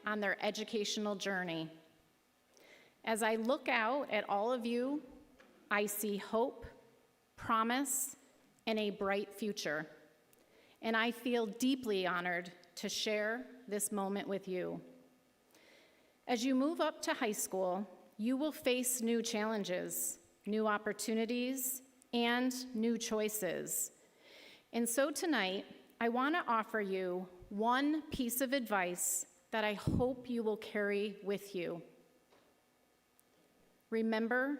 on their educational journey. As I look out at all of you, I see hope, promise, and a bright future. And I feel deeply honored to share this moment with you. As you move up to high school, you will face new challenges, new opportunities, and new choices. And so tonight, I want to offer you one piece of advice that I hope you will carry with you. Remember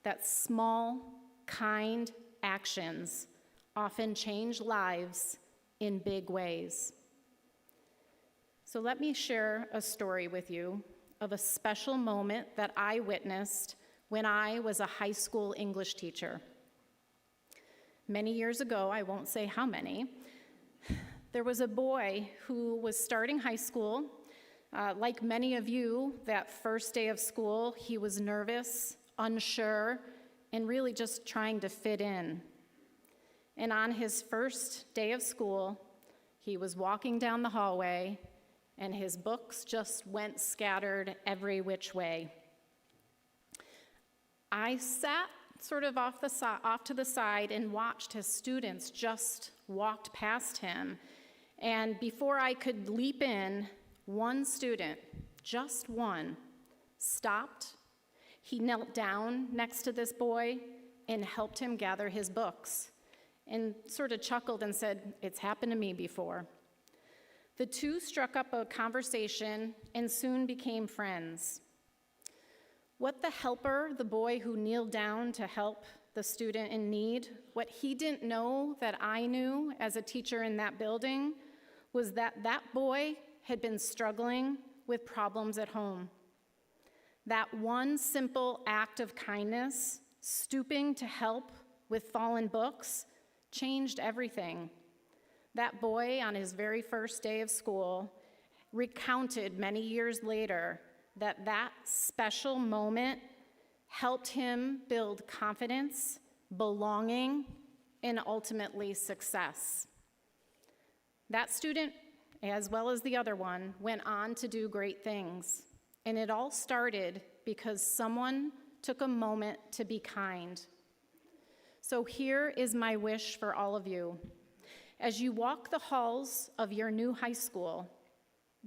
that small, kind actions often change lives in big ways. So let me share a story with you of a special moment that I witnessed when I was a high school English teacher. Many years ago, I won't say how many, there was a boy who was starting high school. Like many of you, that first day of school, he was nervous, unsure, and really just trying to fit in. And on his first day of school, he was walking down the hallway, and his books just went scattered every which way. I sat sort of off to the side and watched his students just walked past him. And before I could leap in, one student, just one, stopped. He knelt down next to this boy and helped him gather his books and sort of chuckled and said, "It's happened to me before." The two struck up a conversation and soon became friends. What the helper, the boy who kneeled down to help the student in need, what he didn't know that I knew as a teacher in that building was that that boy had been struggling with problems at home. That one simple act of kindness, stooping to help with fallen books, changed everything. That boy, on his very first day of school, recounted many years later that that special moment helped him build confidence, belonging, and ultimately success. That student, as well as the other one, went on to do great things. And it all started because someone took a moment to be kind. So here is my wish for all of you. As you walk the halls of your new high school,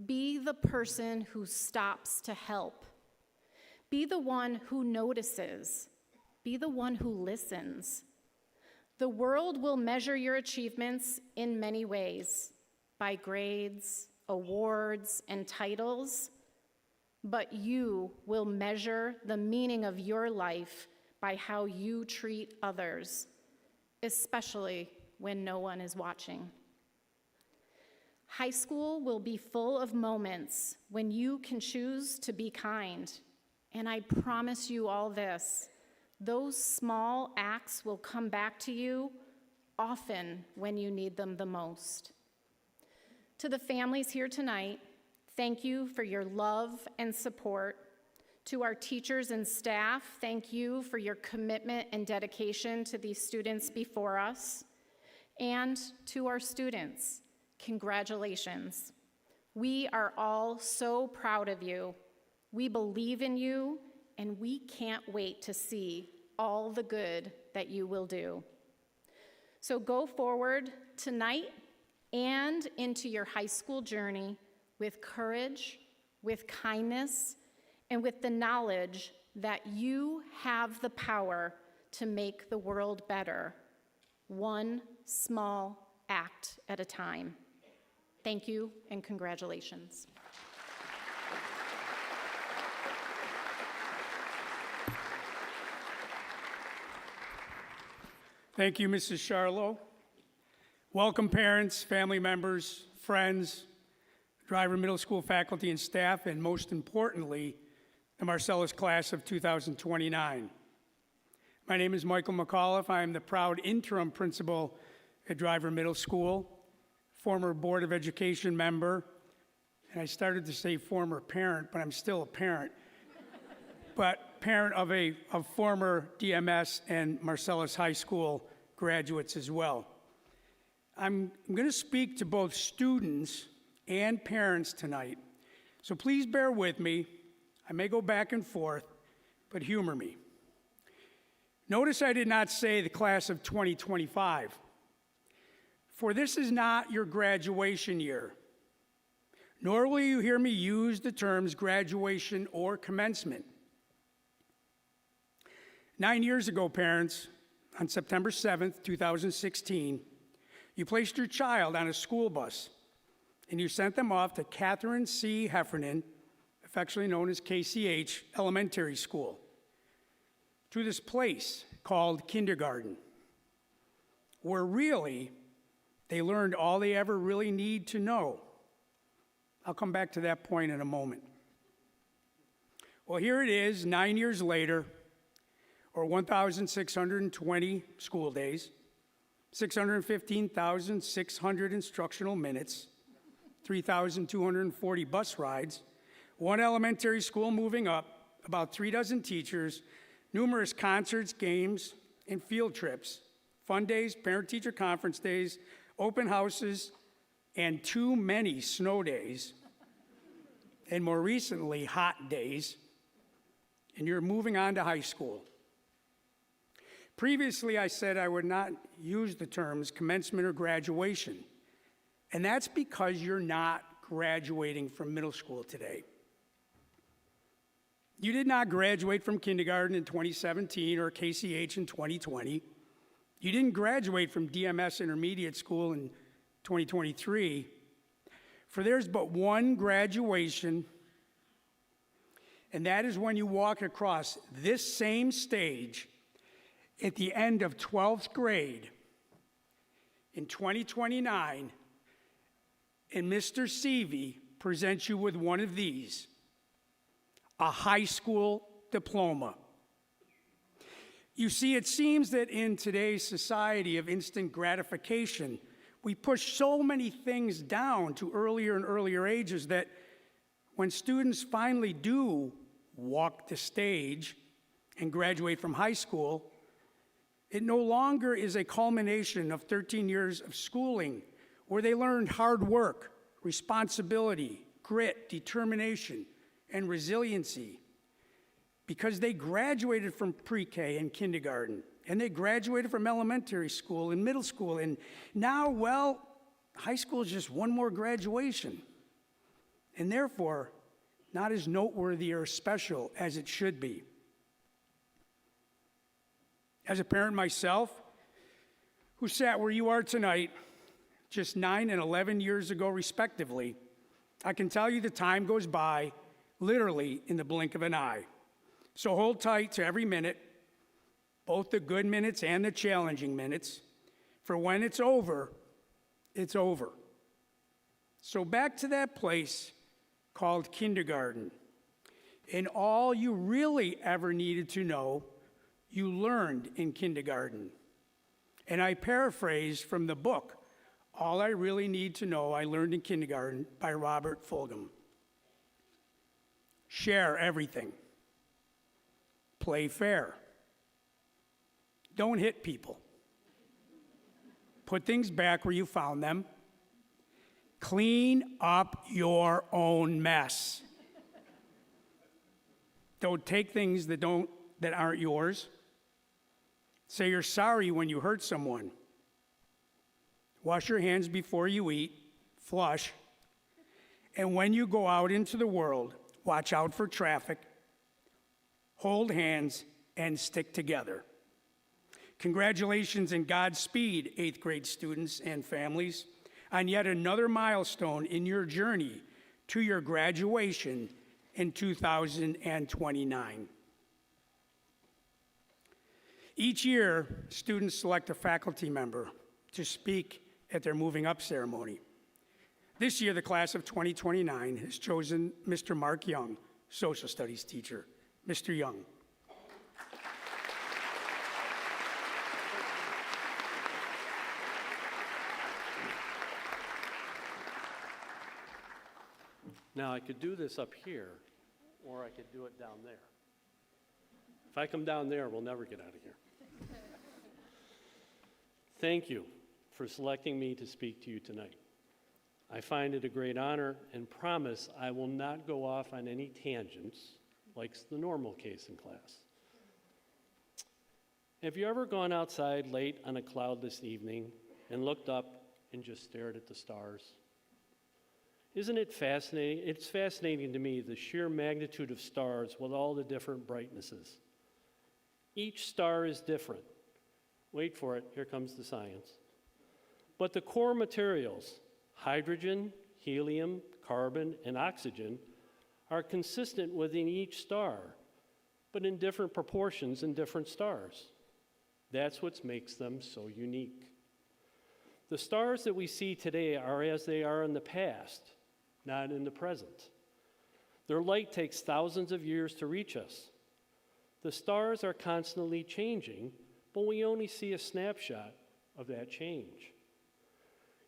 be the person who stops to help. Be the one who notices. Be the one who listens. The world will measure your achievements in many ways, by grades, awards, and titles, but you will measure the meaning of your life by how you treat others, especially when no one is watching. High school will be full of moments when you can choose to be kind, and I promise you all this, those small acts will come back to you often when you need them the most. To the families here tonight, thank you for your love and support. To our teachers and staff, thank you for your commitment and dedication to these students before us. And to our students, congratulations. We are all so proud of you. We believe in you, and we can't wait to see all the good that you will do. So go forward tonight and into your high school journey with courage, with kindness, and with the knowledge that you have the power to make the world better, one small act at a time. Thank you and congratulations. Thank you, Mrs. Charlo. Welcome parents, family members, friends, Driver Middle School faculty and staff, and most importantly, the Marcellus class of 2029. My name is Michael McAuliffe. I am the proud interim principal at Driver Middle School, former Board of Education member, and I started to say former parent, but I'm still a parent, but parent of former DMS and Marcellus High School graduates as well. I'm going to speak to both students and parents tonight. So please bear with me. I may go back and forth, but humor me. Notice I did not say the class of 2025, for this is not your graduation year, nor will you hear me use the terms graduation or commencement. 9 years ago, parents, on September 7th, 2016, you placed your child on a school bus and you sent them off to Catherine C. Heffernan, affectionately known as KCH, Elementary School, to this place called kindergarten, where really they learned all they ever really need to know. I'll come back to that point in a moment. Well, here it is, 9 years later, or 1,620 school days, 615,600 instructional minutes, 3,240 bus rides, one elementary school moving up, about 3 dozen teachers, numerous concerts, games, and field trips, fun days, parent-teacher conference days, open houses, and too many snow days, and more recently, hot days, and you're moving on to high school. Previously, I said I would not use the terms commencement or graduation, and that's because you're not graduating from middle school today. You did not graduate from kindergarten in 2017 or KCH in 2020. You didn't graduate from DMS Intermediate School in 2023. For there's but one graduation, and that is when you walk across this same stage at the end of 12th grade in 2029, and Mr. Seavey presents you with one of these, a high school diploma. You see, it seems that in today's society of instant gratification, we push so many things down to earlier and earlier ages that when students finally do walk the stage and graduate from high school, it no longer is a culmination of 13 years of schooling where they learned hard work, responsibility, grit, determination, and resiliency, because they graduated from pre-K and kindergarten, and they graduated from elementary school and middle school, and now, well, high school is just one more graduation, and therefore not as noteworthy or special as it should be. As a parent myself, who sat where you are tonight, just 9 and 11 years ago respectively, I can tell you the time goes by literally in the blink of an eye. So hold tight to every minute, both the good minutes and the challenging minutes, for when it's over, it's over. So back to that place called kindergarten, and all you really ever needed to know, you learned in kindergarten. And I paraphrase from the book, All I Really Need to Know I Learned in Kindergarten by Robert Fulghum. Share everything. Play fair. Don't hit people. Put things back where you found them. Clean up your own mess. Don't take things that aren't yours. Say you're sorry when you hurt someone. Wash your hands before you eat. Flush. And when you go out into the world, watch out for traffic, hold hands, and stick together. Congratulations and Godspeed, 8th grade students and families, on yet another milestone in your journey to your graduation in 2029. Each year, students select a faculty member to speak at their moving up ceremony. This year, the class of 2029 has chosen Mr. Mark Young, social studies teacher. Mr. Young. Now, I could do this up here, or I could do it down there. If I come down there, we'll never get out of here. Thank you for selecting me to speak to you tonight. I find it a great honor and promise I will not go off on any tangents like the normal case in class. Have you ever gone outside late on a cloudless evening and looked up and just stared at the stars? Isn't it fascinating? It's fascinating to me, the sheer magnitude of stars with all the different brightnesses. Each star is different. Wait for it, here comes the science. But the core materials, hydrogen, helium, carbon, and oxygen, are consistent within each star, but in different proportions in different stars. That's what makes them so unique. The stars that we see today are as they are in the past, not in the present. Their light takes thousands of years to reach us. The stars are constantly changing, but we only see a snapshot of that change.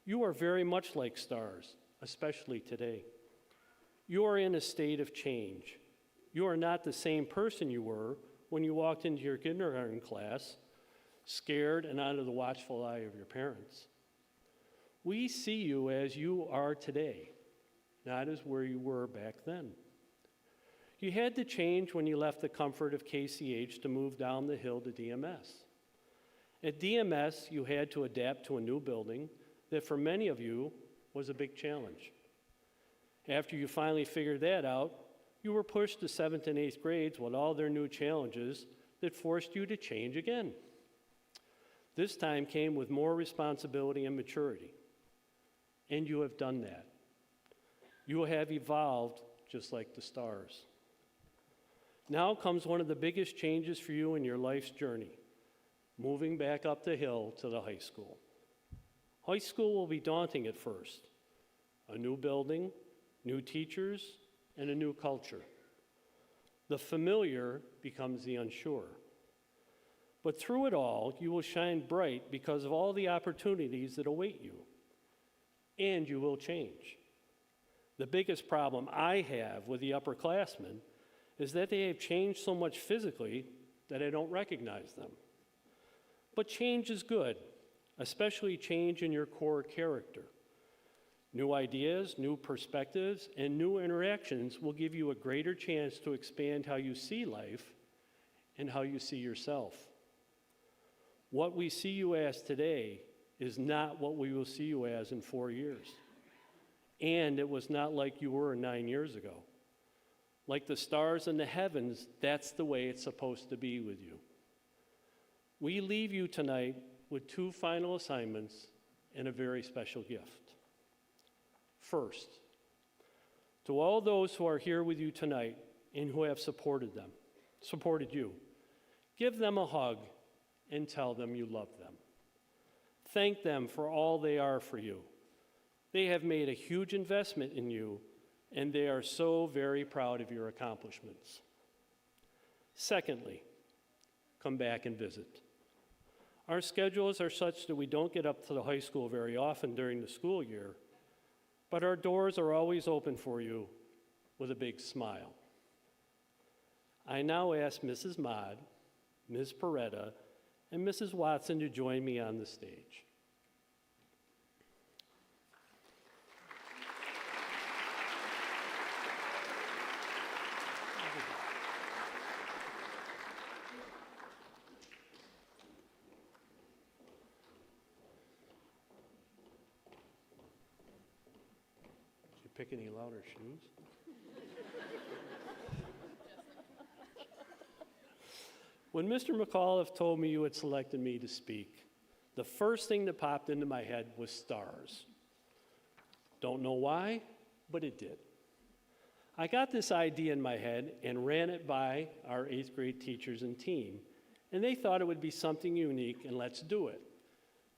You are very much like stars, especially today. You are in a state of change. You are not the same person you were when you walked into your kindergarten class, scared and under the watchful eye of your parents. We see you as you are today, not as where you were back then. You had to change when you left the comfort of KCH to move down the hill to DMS. At DMS, you had to adapt to a new building that for many of you was a big challenge. After you finally figured that out, you were pushed to 7th and 8th grades with all their new challenges that forced you to change again. This time came with more responsibility and maturity, and you have done that. You have evolved just like the stars. Now comes one of the biggest changes for you in your life's journey, moving back up the hill to the high school. High school will be daunting at first. A new building, new teachers, and a new culture. The familiar becomes the unsure. But through it all, you will shine bright because of all the opportunities that await you. And you will change. The biggest problem I have with the upperclassmen is that they have changed so much physically that I don't recognize them. But change is good, especially change in your core character. New ideas, new perspectives, and new interactions will give you a greater chance to expand how you see life and how you see yourself. What we see you as today is not what we will see you as in 4 years. And it was not like you were 9 years ago. Like the stars in the heavens, that's the way it's supposed to be with you. We leave you tonight with 2 final assignments and a very special gift. First, to all those who are here with you tonight and who have supported you, give them a hug and tell them you love them. Thank them for all they are for you. They have made a huge investment in you, and they are so very proud of your accomplishments. Secondly, come back and visit. Our schedules are such that we don't get up to the high school very often during the school year, but our doors are always open for you with a big smile. I now ask Mrs. Mott, Ms. Peretta, and Mrs. Watson to join me on the stage. Did you pick any louder shoes? When Mr. McAuliffe told me you had selected me to speak, the first thing that popped into my head was stars. Don't know why, but it did. I got this idea in my head and ran it by our 8th grade teachers and team, and they thought it would be something unique, and let's do it.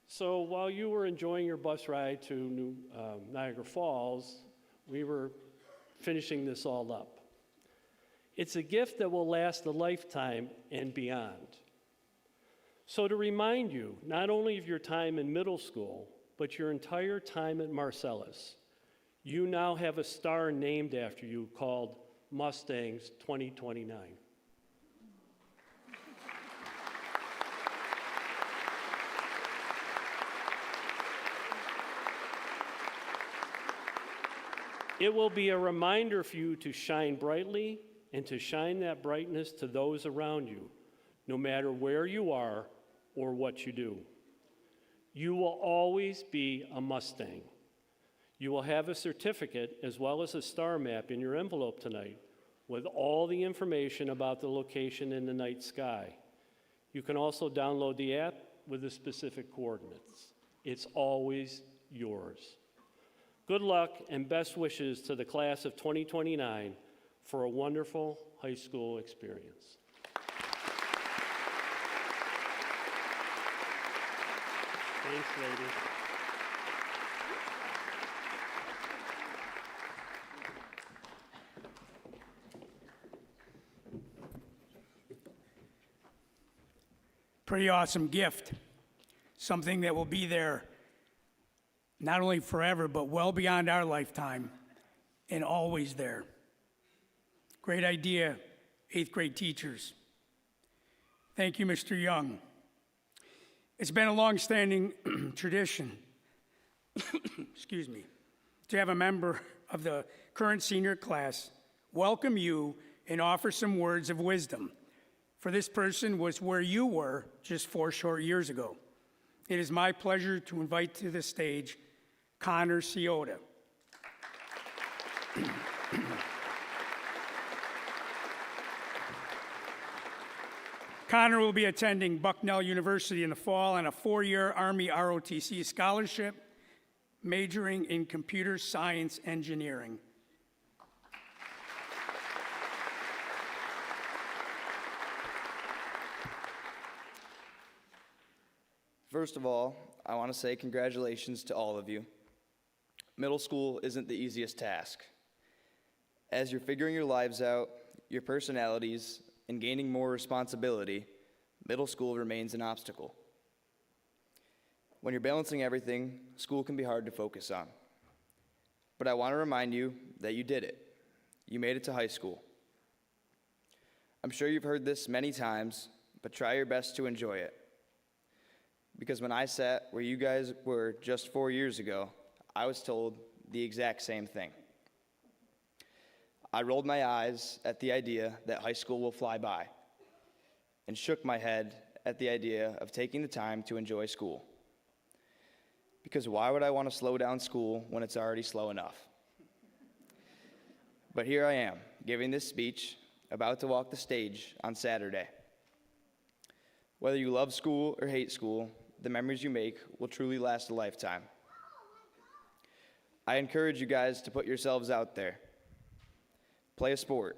So while you were enjoying your bus ride to Niagara Falls, we were finishing this all up. It's a gift that will last a lifetime and beyond. So to remind you, not only of your time in middle school, but your entire time at Marcellus, you now have a star named after you called Mustangs 2029. It will be a reminder for you to shine brightly and to shine that brightness to those around you, no matter where you are or what you do. You will always be a Mustang. You will have a certificate as well as a star map in your envelope tonight with all the information about the location in the night sky. You can also download the app with the specific coordinates. It's always yours. Good luck and best wishes to the class of 2029 for a wonderful high school experience. Thanks, lady. Pretty awesome gift. Something that will be there not only forever, but well beyond our lifetime and always there. Great idea, 8th grade teachers. Thank you, Mr. Young. It's been a long-standing tradition, excuse me, to have a member of the current senior class welcome you and offer some words of wisdom. For this person was where you were just 4 short years ago. It is my pleasure to invite to the stage Connor Ciota. Connor will be attending Bucknell University in the fall on a 4-year Army ROTC scholarship, majoring in computer science engineering. First of all, I want to say congratulations to all of you. Middle school isn't the easiest task. As you're figuring your lives out, your personalities, and gaining more responsibility, middle school remains an obstacle. When you're balancing everything, school can be hard to focus on. But I want to remind you that you did it. You made it to high school. I'm sure you've heard this many times, but try your best to enjoy it. Because when I sat where you guys were just 4 years ago, I was told the exact same thing. I rolled my eyes at the idea that high school will fly by and shook my head at the idea of taking the time to enjoy school. Because why would I want to slow down school when it's already slow enough? But here I am, giving this speech, about to walk the stage on Saturday. Whether you love school or hate school, the memories you make will truly last a lifetime. I encourage you guys to put yourselves out there. Play a sport,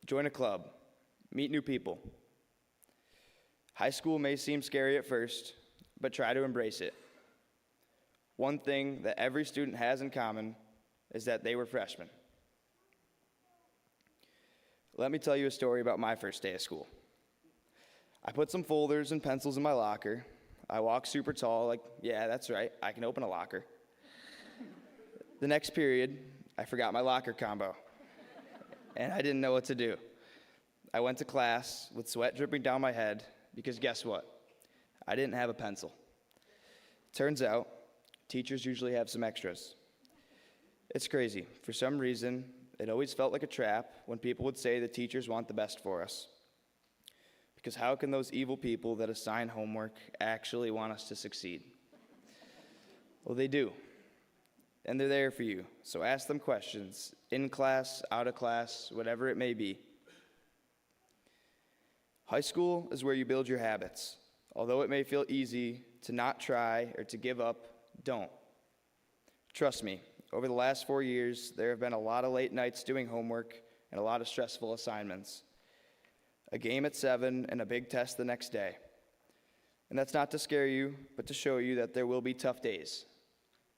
join a club, meet new people. High school may seem scary at first, but try to embrace it. One thing that every student has in common is that they were freshmen. Let me tell you a story about my first day of school. I put some folders and pencils in my locker. I walked super tall, like, yeah, that's right, I can open a locker. The next period, I forgot my locker combo, and I didn't know what to do. I went to class with sweat dripping down my head because guess what? I didn't have a pencil. Turns out, teachers usually have some extras. It's crazy. For some reason, it always felt like a trap when people would say the teachers want the best for us. Because how can those evil people that assign homework actually want us to succeed? Well, they do. And they're there for you. So ask them questions, in class, out of class, whatever it may be. High school is where you build your habits. Although it may feel easy to not try or to give up, don't. Trust me, over the last 4 years, there have been a lot of late nights doing homework and a lot of stressful assignments. A game at 7 and a big test the next day. And that's not to scare you, but to show you that there will be tough days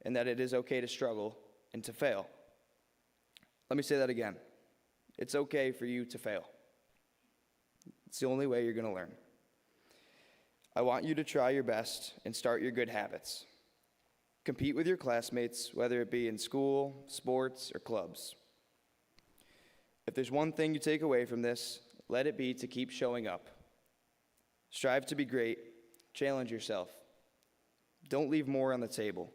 and that it is okay to struggle and to fail. Let me say that again. It's okay for you to fail. It's the only way you're going to learn. I want you to try your best and start your good habits. Compete with your classmates, whether it be in school, sports, or clubs. If there's one thing you take away from this, let it be to keep showing up. Strive to be great. Challenge yourself. Don't leave more on the table.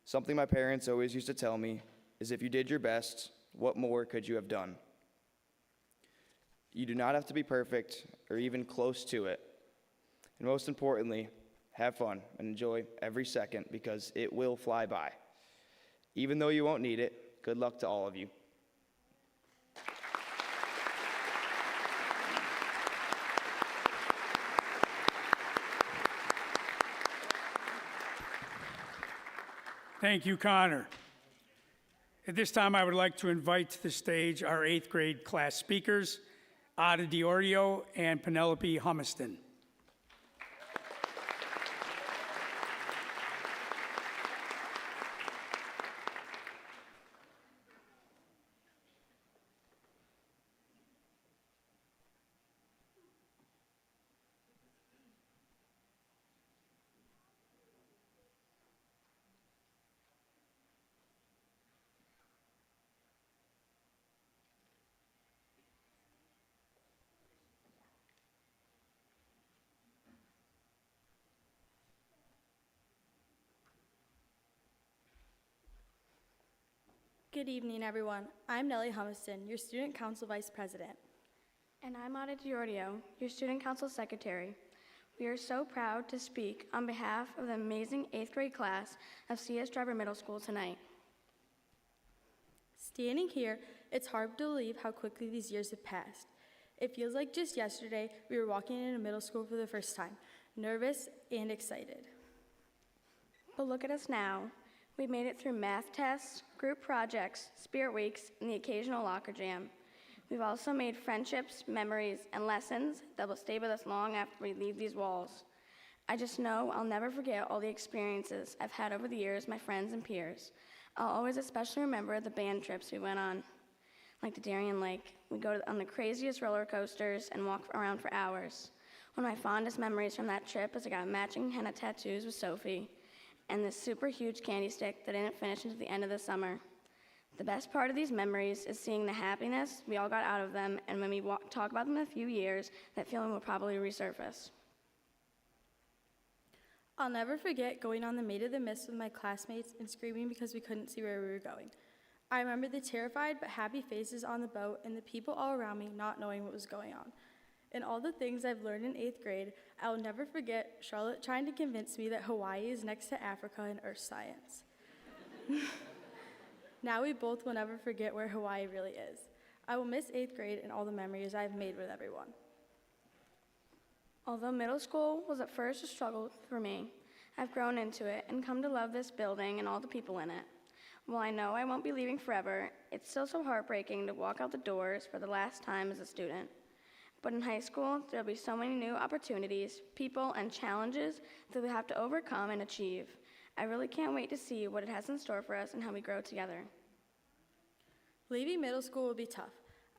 Something my parents always used to tell me is if you did your best, what more could you have done? You do not have to be perfect or even close to it. And most importantly, have fun and enjoy every second because it will fly by. Even though you won't need it, good luck to all of you. Thank you, Connor. At this time, I would like to invite to the stage our 8th grade class speakers, Ada Diorio and Penelope Humiston. Good evening, everyone. I'm Nellie Humiston, your Student Council Vice President. And I'm Ada Diorio, your Student Council Secretary. We are so proud to speak on behalf of the amazing 8th grade class of CS Driver Middle School tonight. Standing here, it's hard to believe how quickly these years have passed. It feels like just yesterday we were walking into middle school for the first time, nervous and excited. But look at us now. We've made it through math tests, group projects, spirit weeks, and the occasional locker jam. We've also made friendships, memories, and lessons that will stay with us long after we leave these walls. I just know I'll never forget all the experiences I've had over the years with my friends and peers. I'll always especially remember the band trips we went on, like to Darien Lake. We'd go on the craziest roller coasters and walk around for hours. One of my fondest memories from that trip is I got matching henna tattoos with Sophie, and this super huge candy stick that didn't finish until the end of the summer. The best part of these memories is seeing the happiness we all got out of them, and when we talk about them in a few years, that feeling will probably resurface. I'll never forget going on the Maid of the Mist with my classmates and screaming because we couldn't see where we were going. I remember the terrified but happy faces on the boat and the people all around me not knowing what was going on. And all the things I've learned in 8th grade, I will never forget Charlotte trying to convince me that Hawaii is next to Africa in earth science. Now we both will never forget where Hawaii really is. I will miss 8th grade and all the memories I've made with everyone. Although middle school was at first a struggle for me, I've grown into it and come to love this building and all the people in it. While I know I won't be leaving forever, it's still so heartbreaking to walk out the doors for the last time as a student. But in high school, there'll be so many new opportunities, people, and challenges that we have to overcome and achieve. I really can't wait to see what it has in store for us and how we grow together. Leaving middle school will be tough.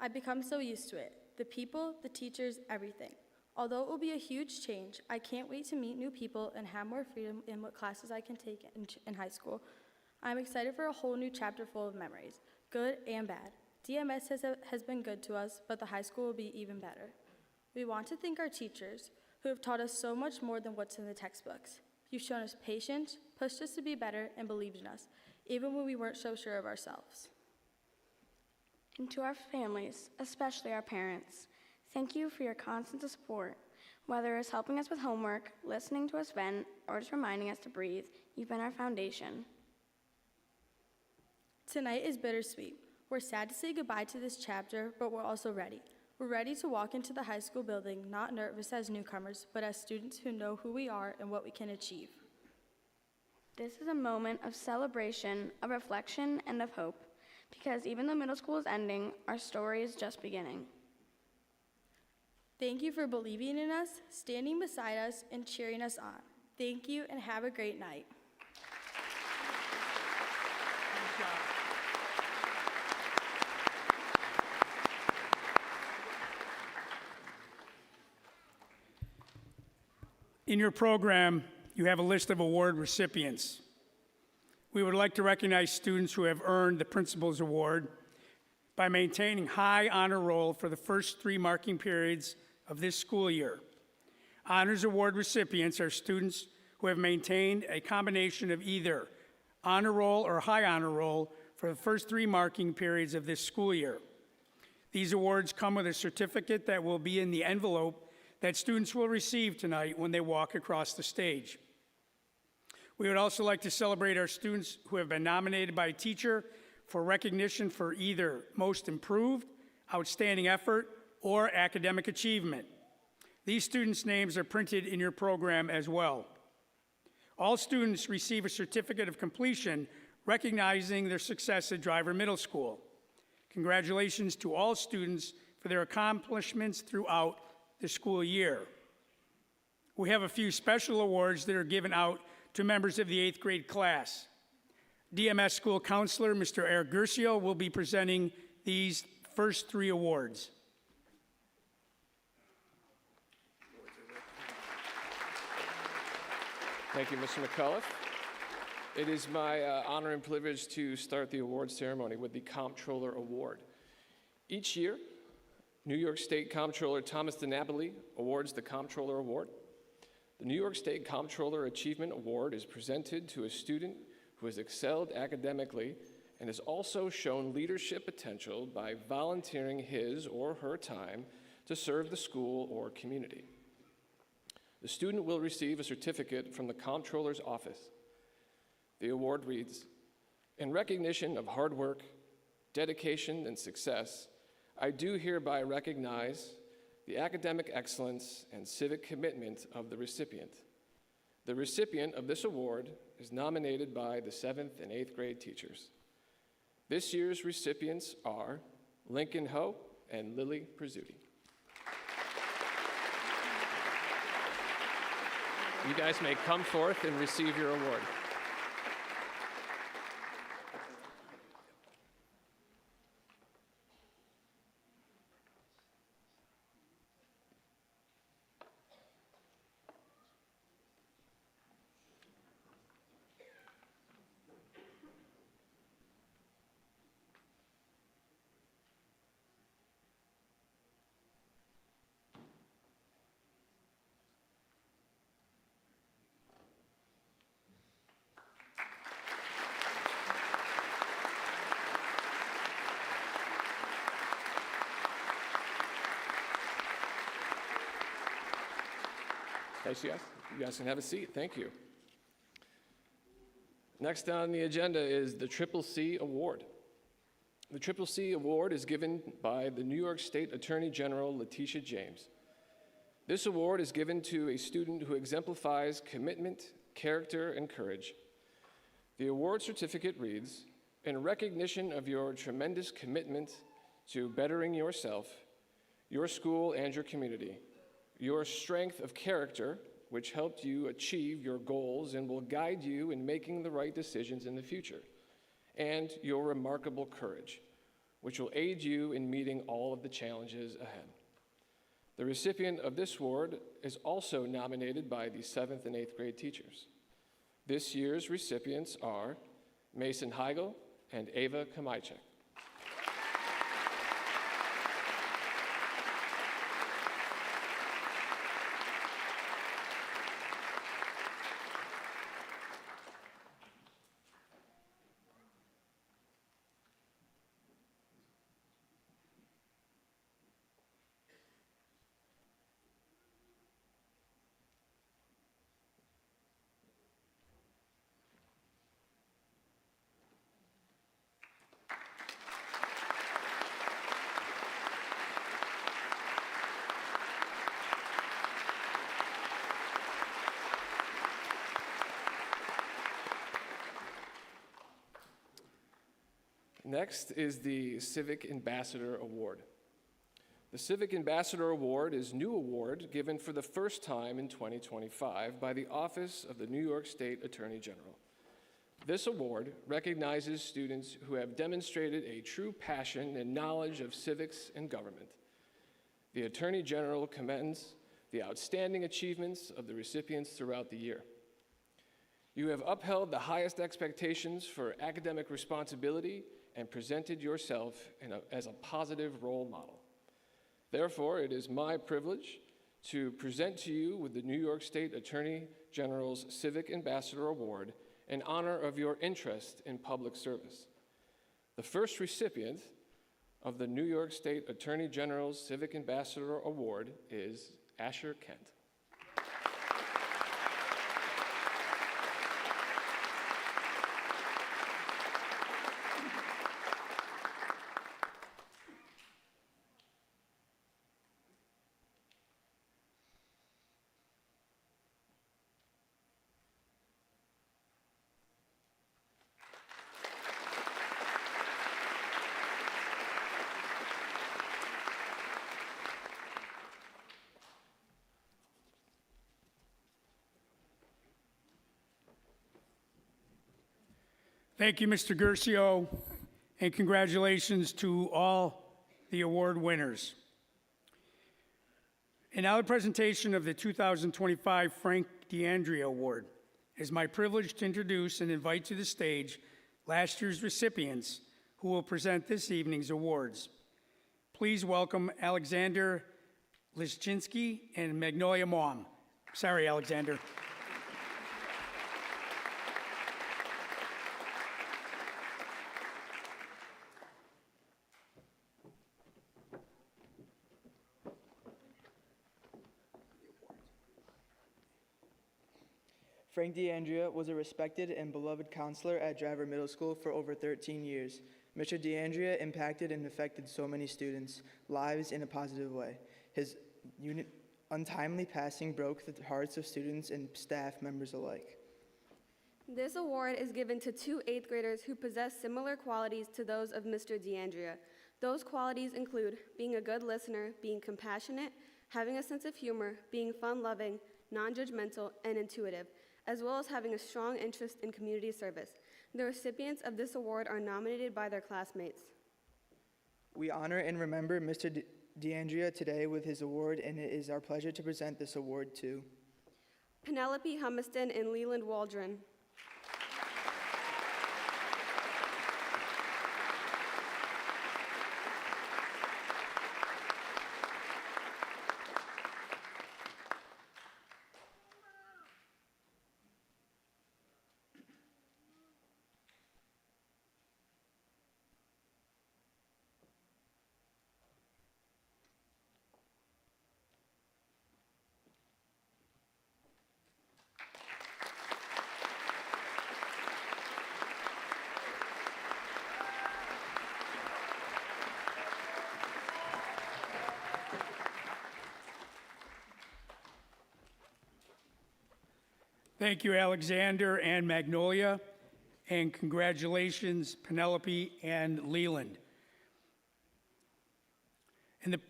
I've become so used to it. The people, the teachers, everything. Although it will be a huge change, I can't wait to meet new people and have more freedom in what classes I can take in high school. I'm excited for a whole new chapter full of memories, good and bad. DMS has been good to us, but the high school will be even better. We want to thank our teachers, who have taught us so much more than what's in the textbooks. You've shown us patience, pushed us to be better, and believed in us, even when we weren't so sure of ourselves. And to our families, especially our parents, thank you for your constant support. Whether it's helping us with homework, listening to us vent, or just reminding us to breathe, you've been our foundation. Tonight is bittersweet. We're sad to say goodbye to this chapter, but we're also ready. We're ready to walk into the high school building, not nervous as newcomers, but as students who know who we are and what we can achieve. This is a moment of celebration, of reflection, and of hope, because even though middle school is ending, our story is just beginning. Thank you for believing in us, standing beside us, and cheering us on. Thank you, and have a great night. In your program, you have a list of award recipients. We would like to recognize students who have earned the Principal's Award by maintaining high honor roll for the first 3 marking periods of this school year. Honors Award recipients are students who have maintained a combination of either honor roll or high honor roll for the first 3 marking periods of this school year. These awards come with a certificate that will be in the envelope that students will receive tonight when they walk across the stage. We would also like to celebrate our students who have been nominated by a teacher for recognition for either most improved, outstanding effort, or academic achievement. These students' names are printed in your program as well. All students receive a certificate of completion recognizing their success at Driver Middle School. Congratulations to all students for their accomplishments throughout the school year. We have a few special awards that are given out to members of the 8th grade class. DMS School Counselor, Mr. Eric Gercio, will be presenting these first 3 awards. Thank you, Mr. McCullough. It is my honor and privilege to start the award ceremony with the Comptroller Award. Each year, New York State Comptroller Thomas DiNapoli awards the Comptroller Award. The New York State Comptroller Achievement Award is presented to a student who has excelled academically and has also shown leadership potential by volunteering his or her time to serve the school or community. The student will receive a certificate from the Comptroller's office. The award reads, "In recognition of hard work, dedication, and success, I do hereby recognize the academic excellence and civic commitment of the recipient. The recipient of this award is nominated by the 7th and 8th grade teachers. This year's recipients are Lincoln Ho and Lily Prezzuti." You guys may come forth and receive your award. Thanks, you guys can have a seat. Thank you. Next on the agenda is the Triple C Award. The Triple C Award is given by the New York State Attorney General Letitia James. This award is given to a student who exemplifies commitment, character, and courage. The award certificate reads, "In recognition of your tremendous commitment to bettering yourself, your school, and your community, your strength of character, which helped you achieve your goals and will guide you in making the right decisions in the future, and your remarkable courage, which will aid you in meeting all of the challenges ahead." The recipient of this award is also nominated by the 7th and 8th grade teachers. This year's recipients are Mason Heigl and Ava Kamajcek. Next is the Civic Ambassador Award. The Civic Ambassador Award is a new award given for the first time in 2025 by the Office of the New York State Attorney General. This award recognizes students who have demonstrated a true passion and knowledge of civics and government. The Attorney General commends the outstanding achievements of the recipients throughout the year. You have upheld the highest expectations for academic responsibility and presented yourself as a positive role model. Therefore, it is my privilege to present to you with the New York State Attorney General's Civic Ambassador Award in honor of your interest in public service. The first recipient of the New York State Attorney General's Civic Ambassador Award is Asher Kent. Thank you, Mr. Gercio, and congratulations to all the award winners. And now the presentation of the 2025 Frank DeAndrea Award. It is my privilege to introduce and invite to the stage last year's recipients who will present this evening's awards. Please welcome Alexander Lischinski and Magnolia Mom. Sorry, Alexander. Frank DeAndrea was a respected and beloved counselor at Driver Middle School for over 13 years. Mr. DeAndrea impacted and affected so many students' lives in a positive way. His untimely passing broke the hearts of students and staff members alike. This award is given to two 8th graders who possess similar qualities to those of Mr. DeAndrea. Those qualities include being a good listener, being compassionate, having a sense of humor, being fun-loving, non-judgmental, and intuitive, as well as having a strong interest in community service. The recipients of this award are nominated by their classmates. We honor and remember Mr. DeAndrea today with his award, and it is our pleasure to present this award to Penelope Humiston and Leland Waldron. Thank you, Alexander and Magnolia, and congratulations, Penelope and Leland. In the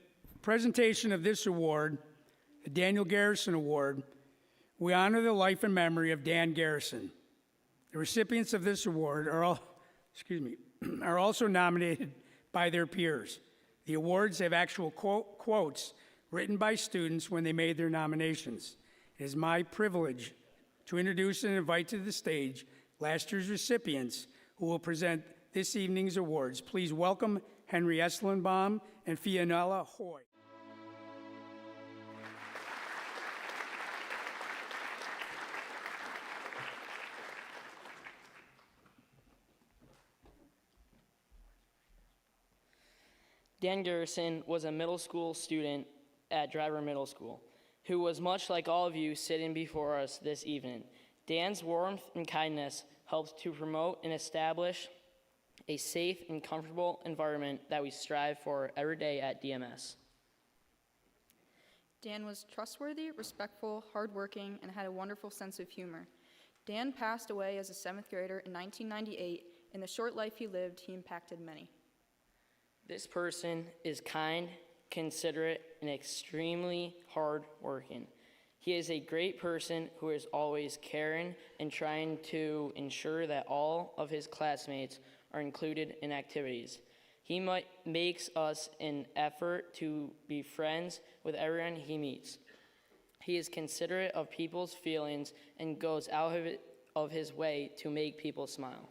presentation of this award, the Daniel Garrison Award, we honor the life and memory of Dan Garrison. The recipients of this award are also nominated by their peers. The awards have actual quotes written by students when they made their nominations. It is my privilege to introduce and invite to the stage last year's recipients who will present this evening's awards. Please welcome Henry Esselenbaum and Fianella Hoy. Dan Garrison was a middle school student at Driver Middle School, who was much like all of you sitting before us this evening. Dan's warmth and kindness helped to promote and establish a safe and comfortable environment that we strive for every day at DMS. Dan was trustworthy, respectful, hardworking, and had a wonderful sense of humor. Dan passed away as a 7th grader in 1998. In the short life he lived, he impacted many. This person is kind, considerate, and extremely hardworking. He is a great person who is always caring and trying to ensure that all of his classmates are included in activities. He makes us an effort to be friends with everyone he meets. He is considerate of people's feelings and goes out of his way to make people smile.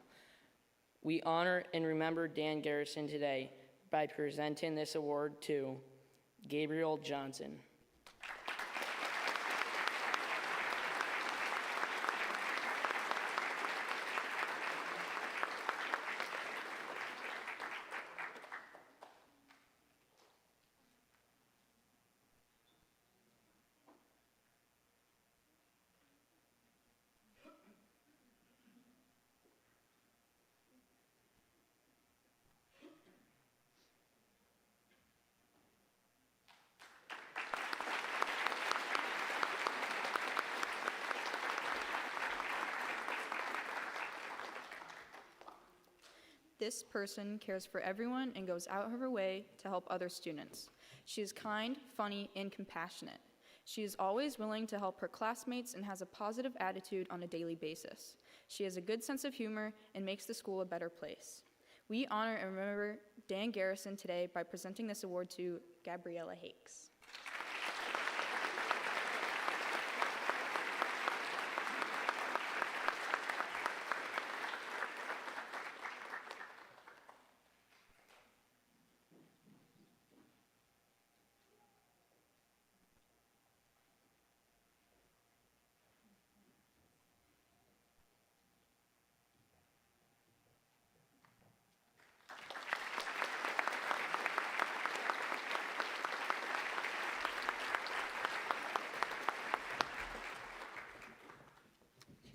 We honor and remember Dan Garrison today by presenting this award to Gabriel Johnson. This person cares for everyone and goes out of her way to help other students. She is kind, funny, and compassionate. She is always willing to help her classmates and has a positive attitude on a daily basis. She has a good sense of humor and makes the school a better place. We honor and remember Dan Garrison today by presenting this award to Gabriella Hakes.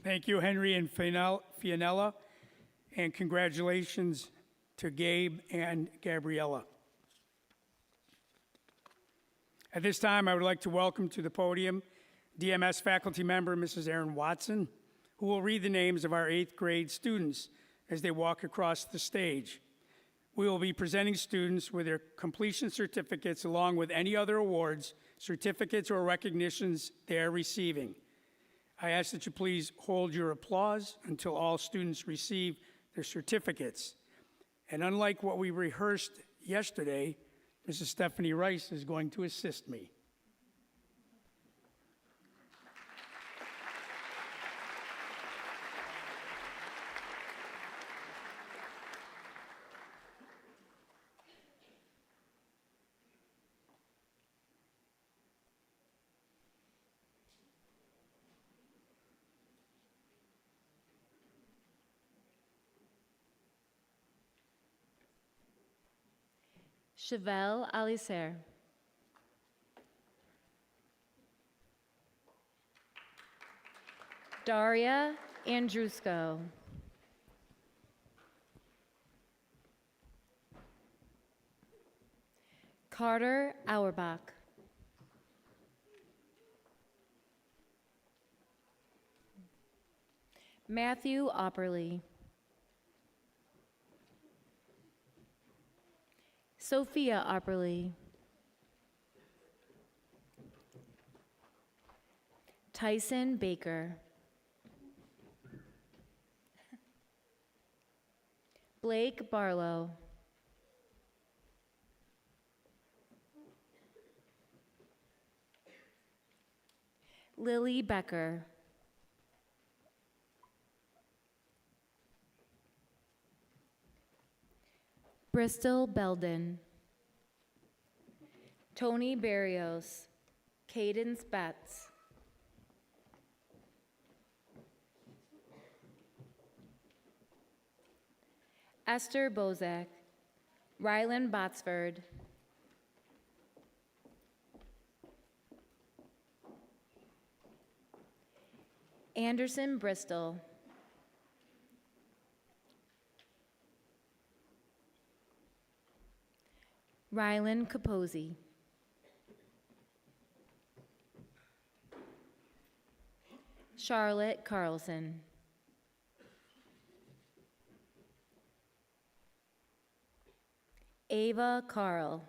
Thank you, Henry and Fianella, and congratulations to Gabe and Gabriella. At this time, I would like to welcome to the podium DMS faculty member, Mrs. Erin Watson, who will read the names of our 8th grade students as they walk across the stage. We will be presenting students with their completion certificates along with any other awards, certificates, or recognitions they are receiving. I ask that you please hold your applause until all students receive their certificates. And unlike what we rehearsed yesterday, Mrs. Stephanie Rice is going to assist me. Chevelle Alicer. Daria Andrusko. Carter Auerbach. Matthew Opperly. Sophia Opperly. Tyson Baker. Blake Barlow. Lily Becker. Bristol Belden. Tony Barrios. Cadence Betts. Esther Bozak. Rylan Botsford. Anderson Bristol. Rylan Capozzi. Charlotte Carlson. Ava Carl.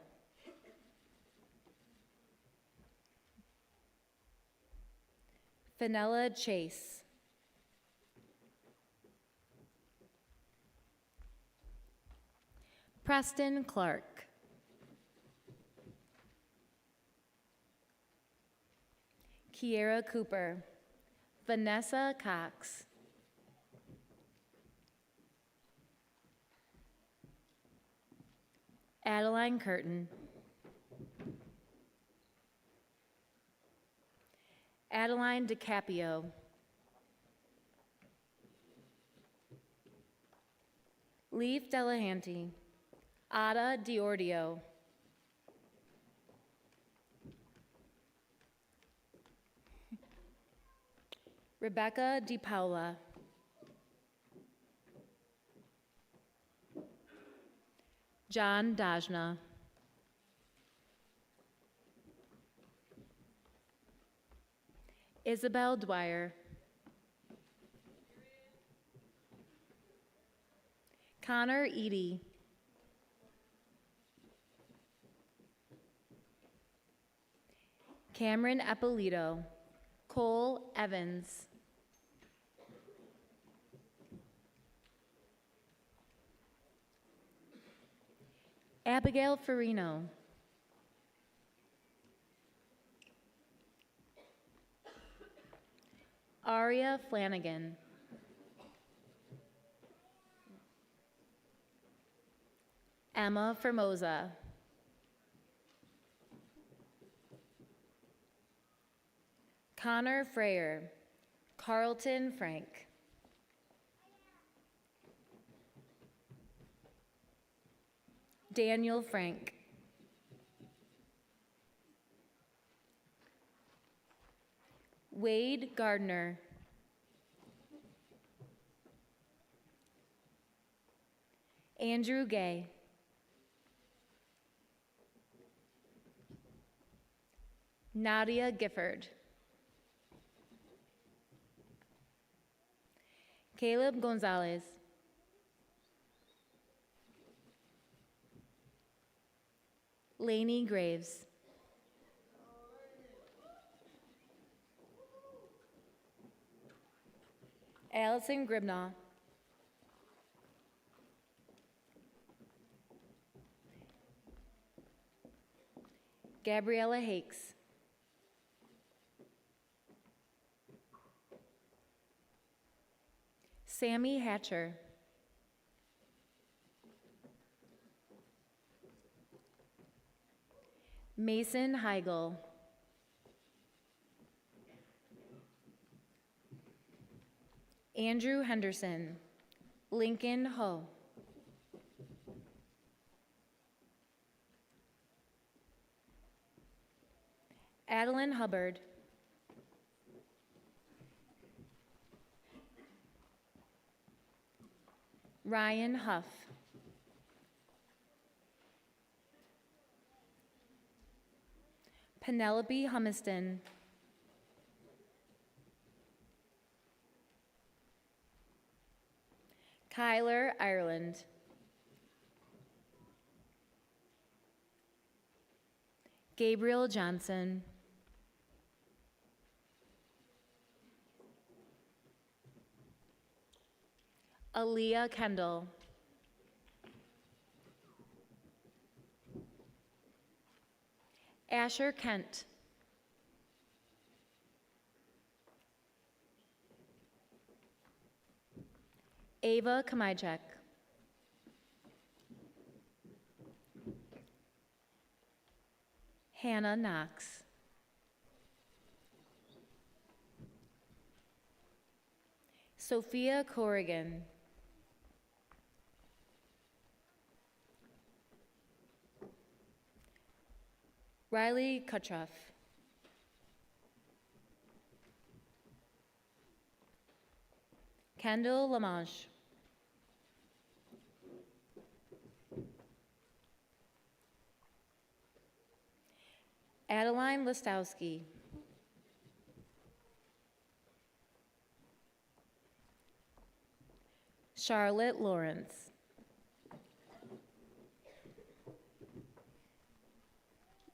Fenella Chase. Preston Clark. Kiera Cooper. Vanessa Cox. Adeline Curtin. Adeline DiCaprio. Leaf Delahanty. Ada Diordio. Rebecca DiPaola. John Dajna. Isabel Dwyer. Connor Eady. Cameron Eppolito. Cole Evans. Abigail Farino. Aria Flanagan. Emma Formosa. Connor Freyer. Carlton Frank. Daniel Frank. Wade Gardner. Andrew Gay. Nadia Gifford. Caleb Gonzalez. Lainey Graves. Allison Gribnaw. Gabriella Hakes. Sammy Hatcher. Mason Heigl. Andrew Henderson. Lincoln Ho. Adeline Hubbard. Ryan Huff. Penelope Humiston. Kyler Ireland. Gabriel Johnson. Aaliyah Kendall. Asher Kent. Ava Kamajek. Hannah Knox. Sophia Corrigan. Riley Kutroff. Kendall Lamanche. Adeline Listowski. Charlotte Lawrence.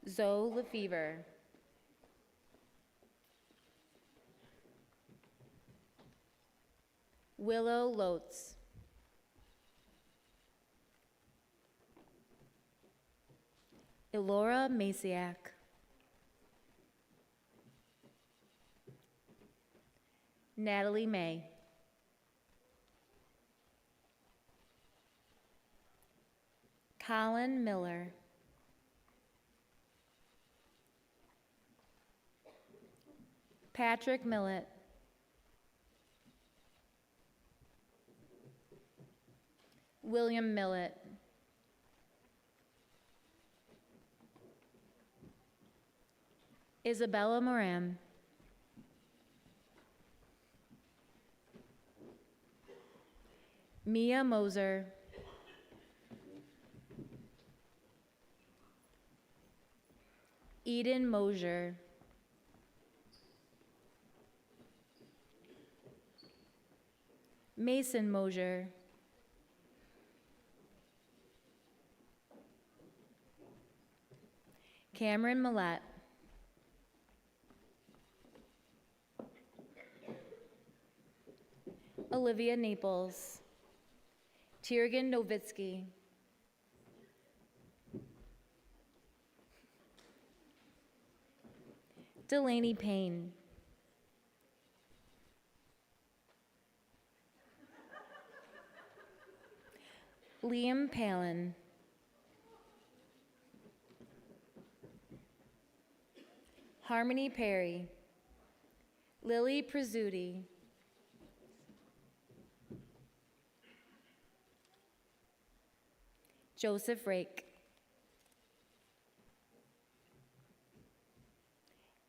Zoe Lefevre. Willow Lotz. Elora Masiak. Natalie May. Colin Miller. Patrick Millett. William Millett. Isabella Moran. Mia Moser. Eden Mosier. Mason Mosier. Cameron Millette. Olivia Naples. Tiergan Novitsky. Delaney Payne. Liam Palin. Harmony Perry. Lily Prezzuti. Joseph Rake.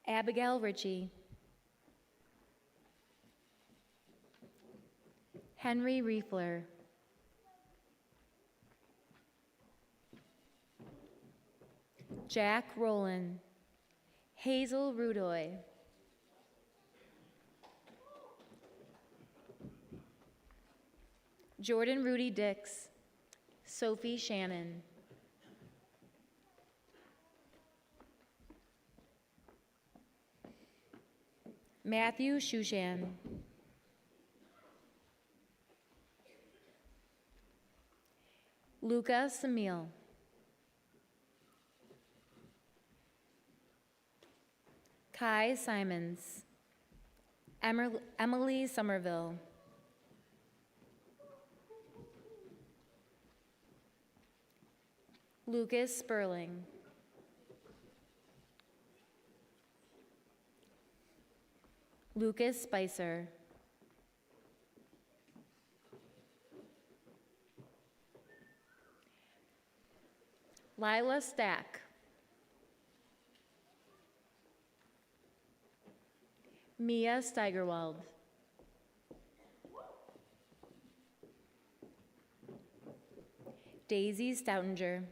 Abigail Ritchie. Henry Riefler. Jack Rowland. Hazel Rudoy. Jordan Rudy Dix. Sophie Shannon. Matthew Shushan. Luca Samil. Kai Simons. Emily Somerville. Lucas Sperling. Lucas Spicer. Lila Stack. Mia Steigerwald. Daisy Stoutinger.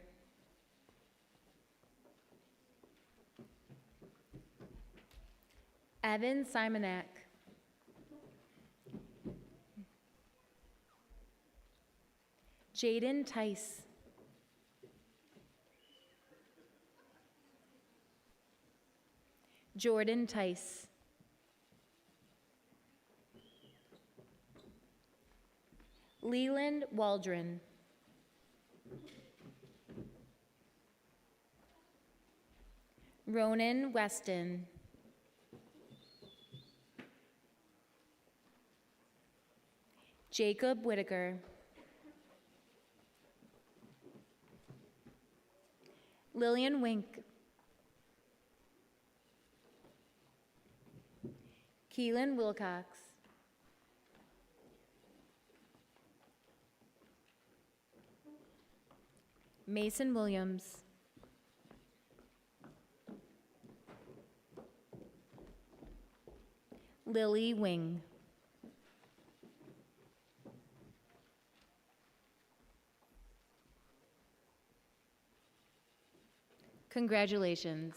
Evan Simonak. Jaden Tice. Jordan Tice. Leland Waldron. Ronan Weston. Jacob Whitaker. Lillian Wink. Keelan Wilcox. Mason Williams. Lily Wing. Congratulations.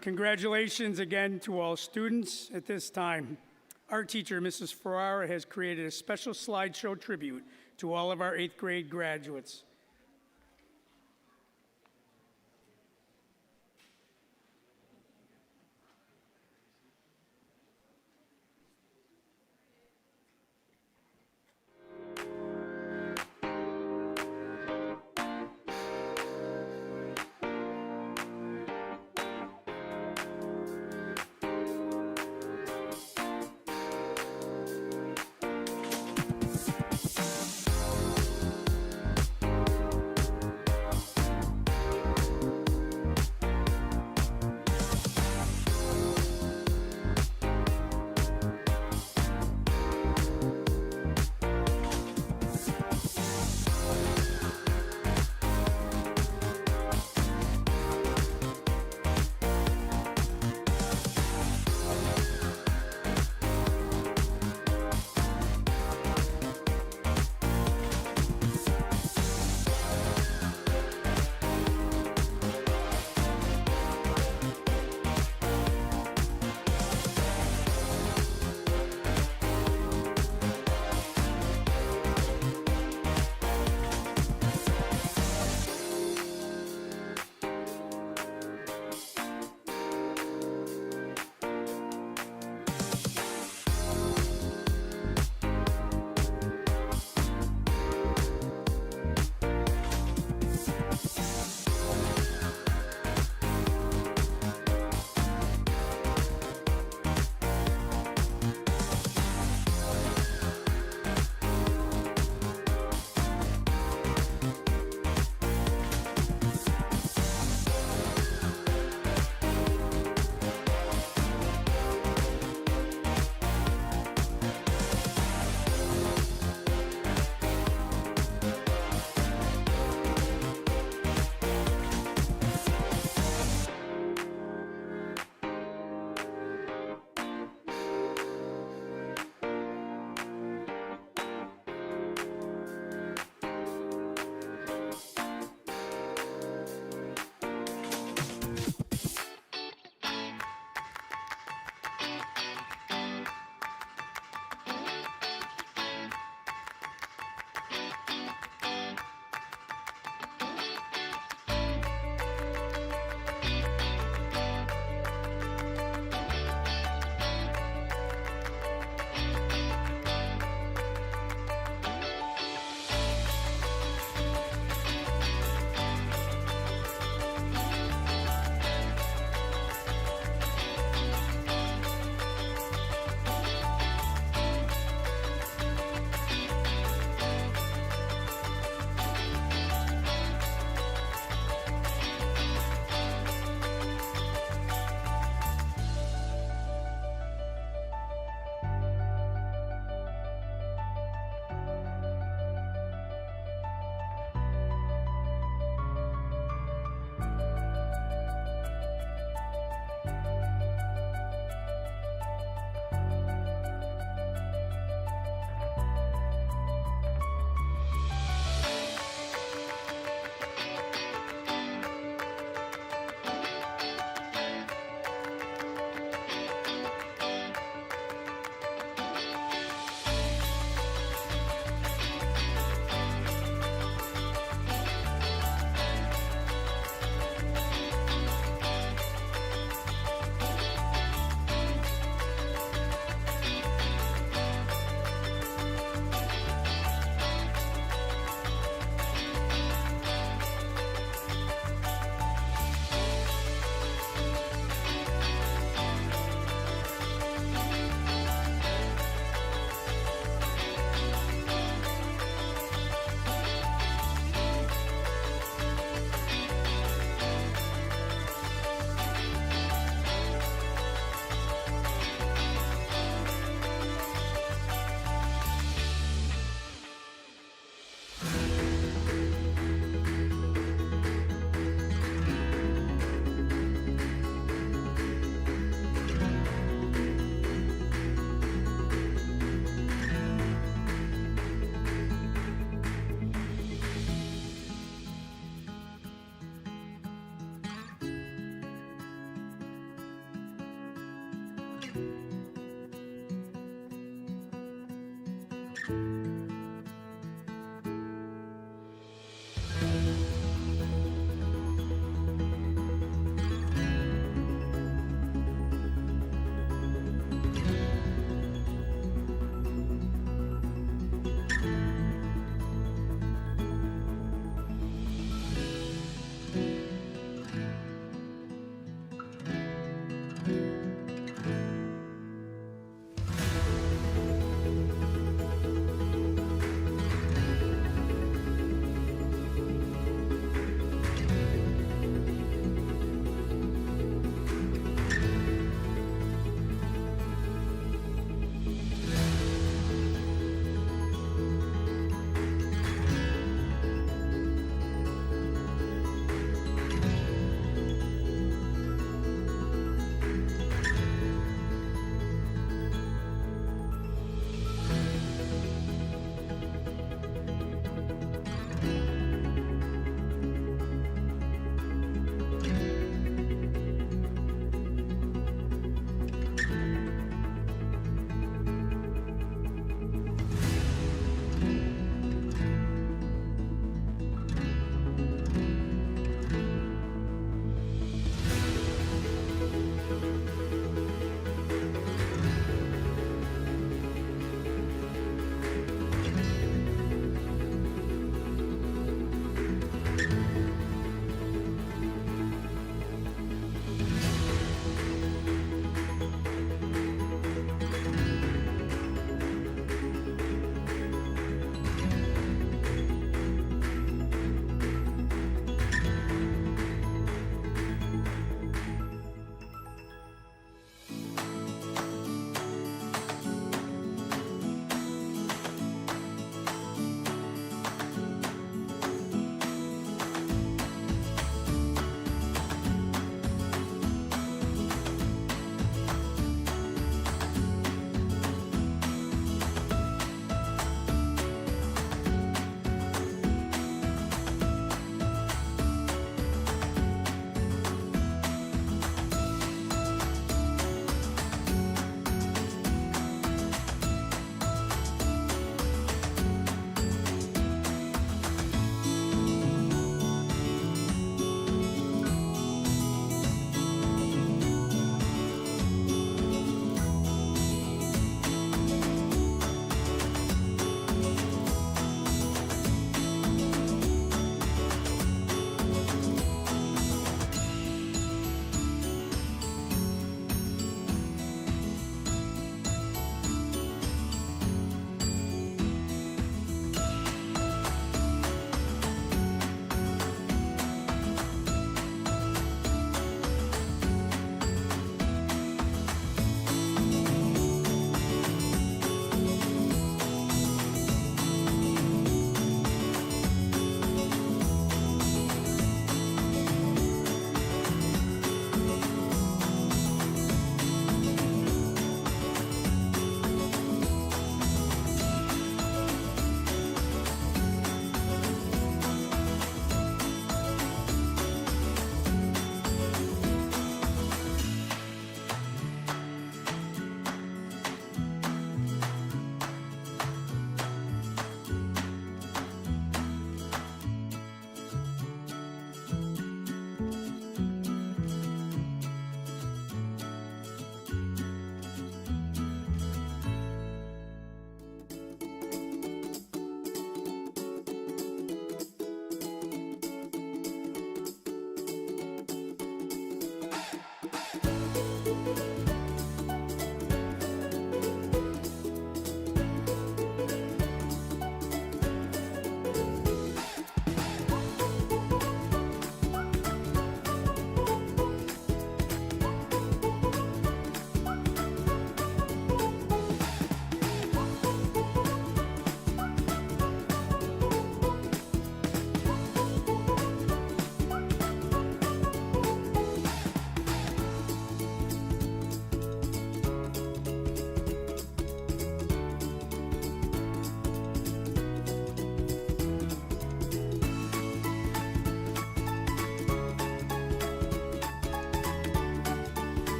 Congratulations again to all students. At this time, our teacher, Mrs. Ferrara, has created a special slideshow tribute to all of our 8th grade graduates.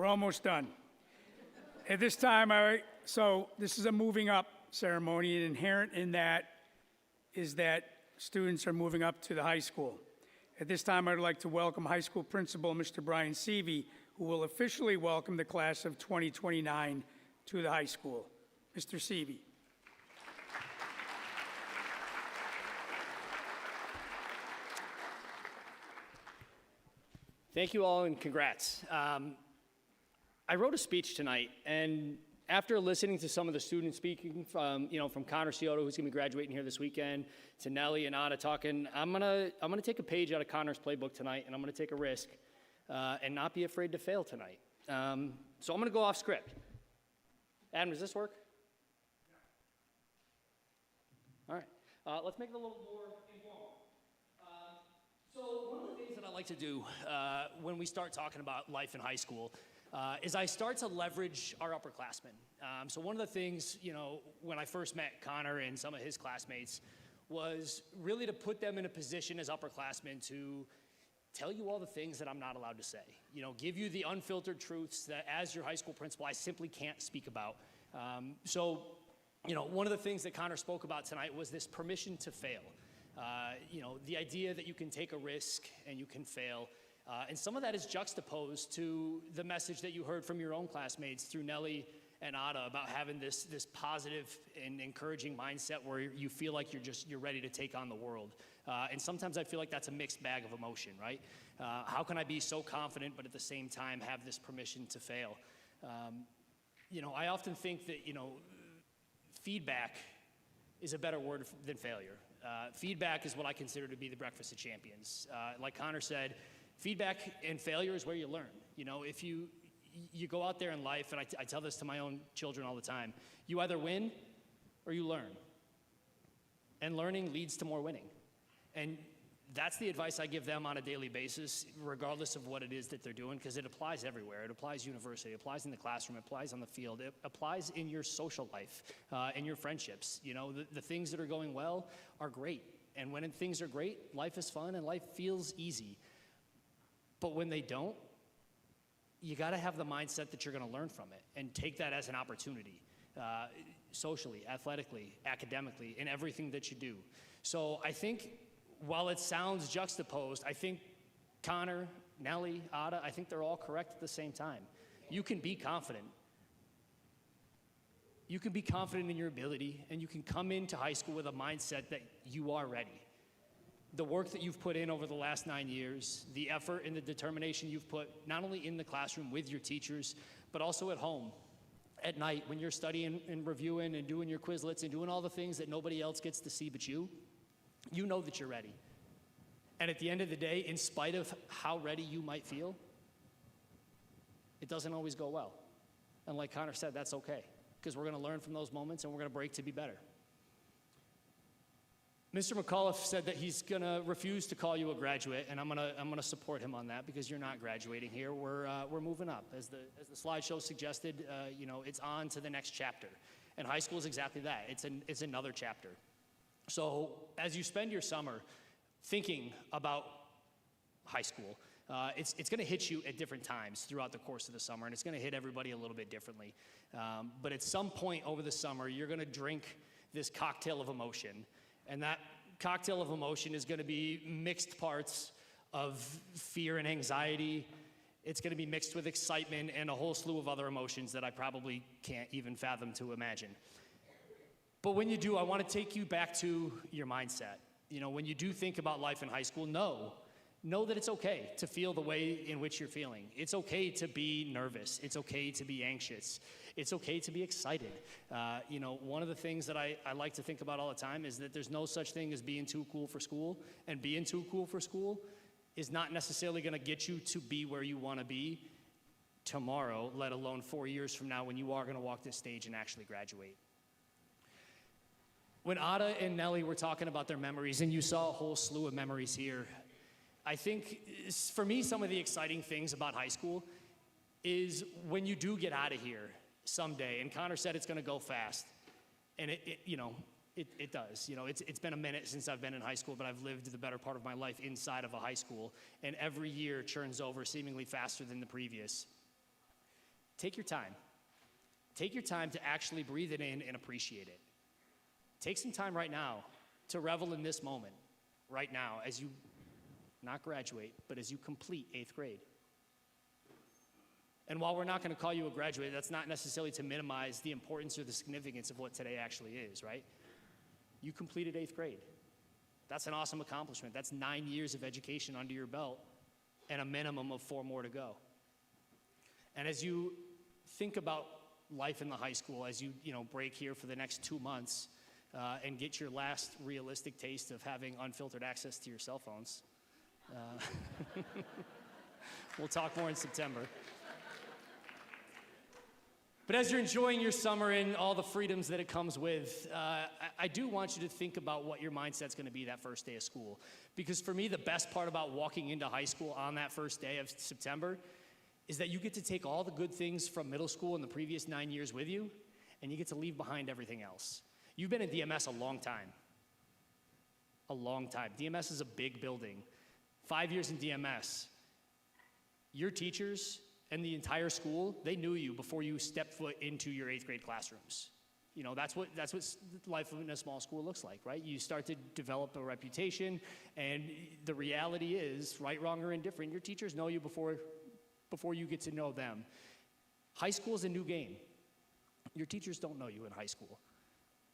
almost done. At this time, so this is a moving up ceremony, and inherent in that is that students are moving up to the high school. At this time, I'd like to welcome high school principal, Mr. Brian Seavey, who will officially welcome the class of 2029 to the high school. Mr. Seavey. Thank you all and congrats. I wrote a speech tonight, and after listening to some of the students speaking from Connor Scioto, who's gonna be graduating here this weekend, to Nellie and Ada talking, I'm gonna take a page out of Connor's playbook tonight, and I'm gonna take a risk and not be afraid to fail tonight. So I'm gonna go off script. Adam, does this work? All right, let's make it a little more informal. So one of the things that I like to do when we start talking about life in high school is I start to leverage our upperclassmen. So one of the things, when I first met Connor and some of his classmates was really to put them in a position as upperclassmen to tell you all the things that I'm not allowed to say. Give you the unfiltered truths that as your high school principal, I simply can't speak about. One of the things that Connor spoke about tonight was this permission to fail. The idea that you can take a risk and you can fail. And some of that is juxtaposed to the message that you heard from your own classmates through Nellie and Ada about having this positive and encouraging mindset where you feel like you're ready to take on the world. And sometimes I feel like that's a mixed bag of emotion, right? How can I be so confident but at the same time have this permission to fail? I often think that, feedback is a better word than failure. Feedback is what I consider to be the breakfast of champions. Like Connor said, feedback and failure is where you learn. If you go out there in life, and I tell this to my own children all the time, you either win or you learn. And learning leads to more winning. And that's the advice I give them on a daily basis, regardless of what it is that they're doing, because it applies everywhere. It applies university, it applies in the classroom, it applies on the field, it applies in your social life, in your friendships. The things that are going well are great. And when things are great, life is fun and life feels easy. But when they don't, you got to have the mindset that you're going to learn from it and take that as an opportunity, socially, athletically, academically, in everything that you do. So I think while it sounds juxtaposed, I think Connor, Nellie, Ada, I think they're all correct at the same time. You can be confident. You can be confident in your ability, and you can come into high school with a mindset that you are ready. The work that you've put in over the last 9 years, the effort and the determination you've put not only in the classroom with your teachers, but also at home, at night when you're studying and reviewing and doing your Quizlets and doing all the things that nobody else gets to see but you know that you're ready. And at the end of the day, in spite of how ready you might feel, it doesn't always go well. And like Connor said, that's okay, because we're going to learn from those moments and we're going to break to be better. Mr. McAuliffe said that he's going to refuse to call you a graduate, and I'm going to support him on that because you're not graduating here. We're moving up. As the slideshow suggested, it's on to the next chapter. And high school is exactly that. It's another chapter. So as you spend your summer thinking about high school, it's going to hit you at different times throughout the course of the summer, and it's going to hit everybody a little bit differently. But at some point over the summer, you're going to drink this cocktail of emotion. And that cocktail of emotion is going to be mixed parts of fear and anxiety. It's going to be mixed with excitement and a whole slew of other emotions that I probably can't even fathom to imagine. But when you do, I want to take you back to your mindset. When you do think about life in high school, know that it's okay to feel the way in which you're feeling. It's okay to be nervous. It's okay to be anxious. It's okay to be excited. One of the things that I like to think about all the time is that there's no such thing as being too cool for school, and being too cool for school is not necessarily going to get you to be where you want to be tomorrow, let alone 4 years from now when you are going to walk this stage and actually graduate. When Ada and Nellie were talking about their memories, and you saw a whole slew of memories here, I think, for me, some of the exciting things about high school is when you do get out of here someday, and Connor said it's going to go fast, and it does. It's been a minute since I've been in high school, but I've lived the better part of my life inside of a high school, and every year churns over seemingly faster than the previous. take your time. Take your time to actually breathe it in and appreciate it. Take some time right now to revel in this moment, right now, as you not graduate, but as you complete 8th grade. And while we're not going to call you a graduate, that's not necessarily to minimize the importance or the significance of what today actually is, right? You completed 8th grade. That's an awesome accomplishment. That's 9 years of education under your belt and a minimum of 4 more to go. And as you think about life in the high school, as you break here for the next 2 months and get your last realistic taste of having unfiltered access to your cell phones, we'll talk more in September. But as you're enjoying your summer and all the freedoms that it comes with, I do want you to think about what your mindset's going to be that first day of school. Because for me, the best part about walking into high school on that first day of September is that you get to take all the good things from middle school and the previous 9 years with you, and you get to leave behind everything else. You've been in DMS a long time. A long time. DMS is a big building. 5 years in DMS. Your teachers and the entire school, they knew you before you stepped foot into your 8th grade classrooms. That's what life in a small school looks like, right? You start to develop a reputation, and the reality is, right, wrong, or indifferent, your teachers know you before you get to know them. High school is a new game. Your teachers don't know you in high school.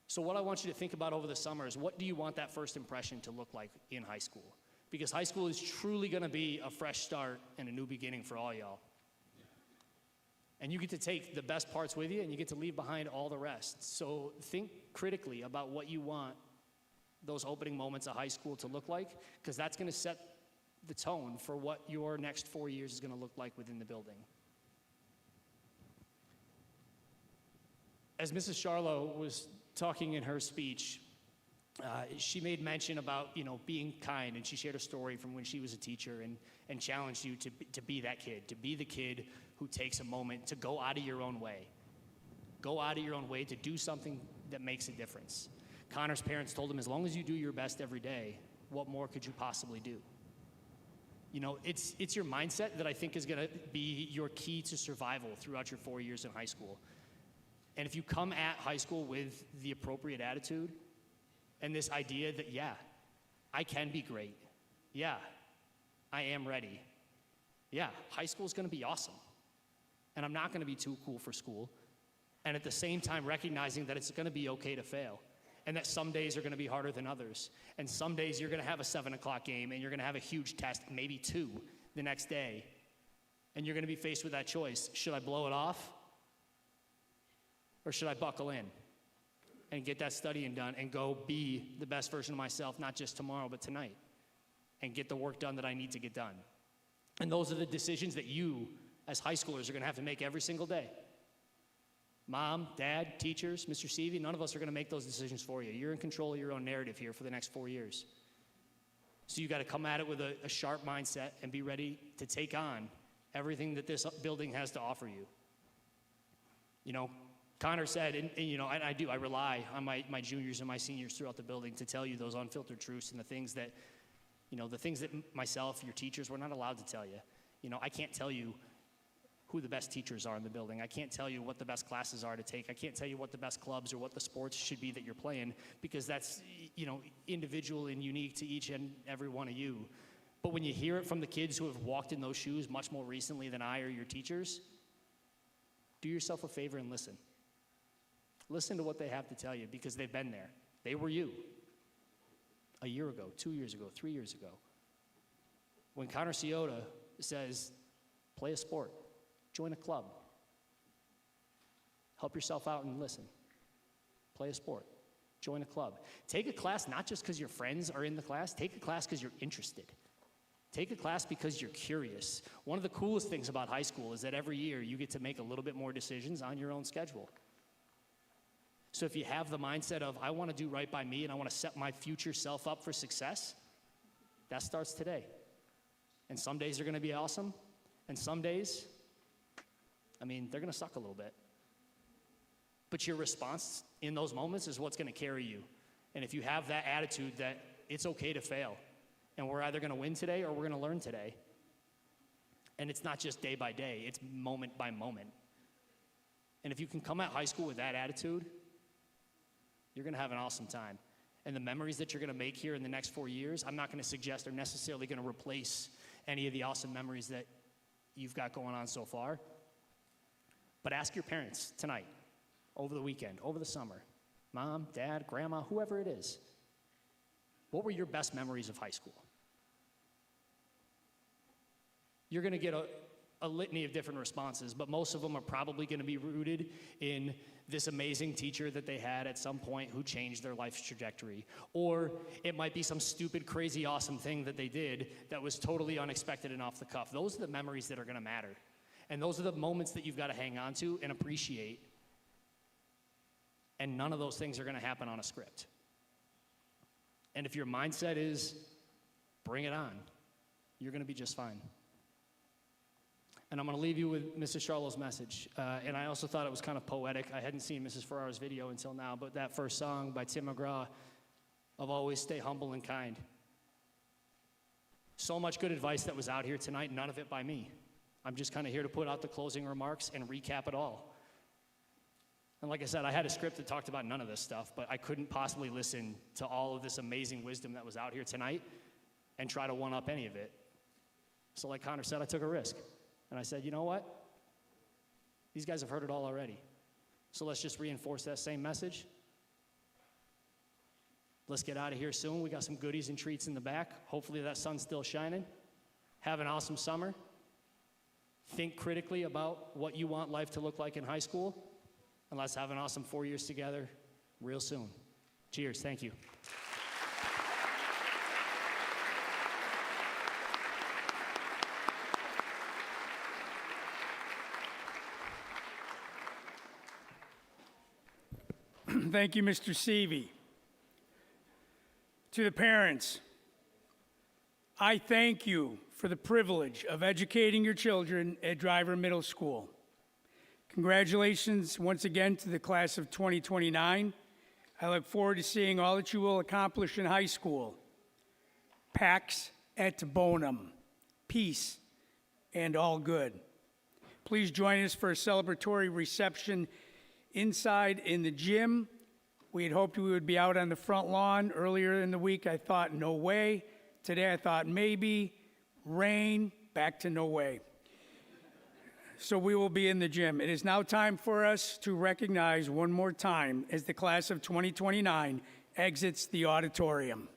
So what I want you to think about over the summer is, what do you want that first impression to look like in high school? Because high school is truly going to be a fresh start and a new beginning for all y'all. And you get to take the best parts with you, and you get to leave behind all the rest. So think critically about what you want those opening moments of high school to look like, because that's going to set the tone for what your next 4 years is going to look like within the building. As Mrs. Charlo was talking in her speech, she made mention about being kind, and she shared a story from when she was a teacher and challenged you to be that kid, to be the kid who takes a moment to go out of your own way. Go out of your own way to do something that makes a difference. Connor's parents told him, as long as you do your best every day, what more could you possibly do? It's your mindset that I think is going to be your key to survival throughout your 4 years in high school. And if you come at high school with the appropriate attitude and this idea that, yeah, I can be great. Yeah, I am ready. Yeah, high school is going to be awesome. And I'm not going to be too cool for school. And at the same time, recognizing that it's going to be okay to fail. And that some days are going to be harder than others. And some days you're going to have a 7 o'clock game, and you're going to have a huge test, maybe 2 the next day. And you're going to be faced with that choice. Should I blow it off? Or should I buckle in and get that studying done and go be the best version of myself, not just tomorrow, but tonight, and get the work done that I need to get done? And those are the decisions that you, as high schoolers, are going to have to make every single day. Mom, dad, teachers, Mr. Seavey, none of us are going to make those decisions for you. You're in control of your own narrative here for the next 4 years. So you got to come at it with a sharp mindset and be ready to take on everything that this building has to offer you. Connor said, and I rely on my juniors and my seniors throughout the building to tell you those unfiltered truths and the things that myself, your teachers, we're not allowed to tell you. I can't tell you who the best teachers are in the building. I can't tell you what the best classes are to take. I can't tell you what the best clubs or what the sports should be that you're playing, because that's, individual and unique to each and every one of you. But when you hear it from the kids who have walked in those shoes much more recently than I or your teachers, do yourself a favor and listen. Listen to what they have to tell you, because they've been there. They were you. A year ago, 2 years ago, 3 years ago. When Connor Ciota says, play a sport, join a club, help yourself out and listen. Play a sport, join a club. Take a class not just because your friends are in the class, take a class because you're interested. Take a class because you're curious. One of the coolest things about high school is that every year you get to make a little bit more decisions on your own schedule. So if you have the mindset of, I want to do right by me and I want to set my future self up for success, that starts today. And some days are going to be awesome, and some days, they're going to suck a little bit. But your response in those moments is what's going to carry you. And if you have that attitude that it's okay to fail, and we're either going to win today or we're going to learn today, and it's not just day by day, it's moment by moment. And if you can come at high school with that attitude, you're going to have an awesome time. And the memories that you're going to make here in the next 4 years, I'm not going to suggest are necessarily going to replace any of the awesome memories that you've got going on so far. But ask your parents tonight, over the weekend, over the summer, mom, dad, grandma, whoever it is, what were your best memories of high school? You're going to get a litany of different responses, but most of them are probably going to be rooted in this amazing teacher that they had at some point who changed their life's trajectory. Or it might be some stupid, crazy, awesome thing that they did that was totally unexpected and off the cuff. Those are the memories that are going to matter. And those are the moments that you've got to hang on to and appreciate. And none of those things are going to happen on a script. And if your mindset is, bring it on, you're going to be just fine. And I'm going to leave you with Mrs. Charlot's message. And I also thought it was kind of poetic. I hadn't seen Mrs. Ferrara's video until now, but that first song by Tim McGraw of Always Stay Humble and Kind. So much good advice that was out here tonight, none of it by me. I'm just kind of here to put out the closing remarks and recap it all. And like I said, I had a script that talked about none of this stuff, but I couldn't possibly listen to all of this amazing wisdom that was out here tonight and try to one-up any of it. So like Connor said, I took a risk. And I said, you know what? These guys have heard it all already. So let's just reinforce that same message. Let's get out of here soon. We got some goodies and treats in the back. Hopefully that sun's still shining. Have an awesome summer. Think critically about what you want life to look like in high school. And let's have an awesome 4 years together real soon. Cheers. Thank you. Thank you, Mr. Seavey. To the parents, I thank you for the privilege of educating your children at Driver Middle School. Congratulations once again to the class of 2029. I look forward to seeing all that you will accomplish in high school. Pax et bonum, peace and all good. Please join us for a celebratory reception inside in the gym. We had hoped we would be out on the front lawn. Earlier in the week, I thought, no way. Today, I thought maybe. Rain, back to no way. So we will be in the gym. It is now time for us to recognize one more time as the class of 2029 exits the auditorium.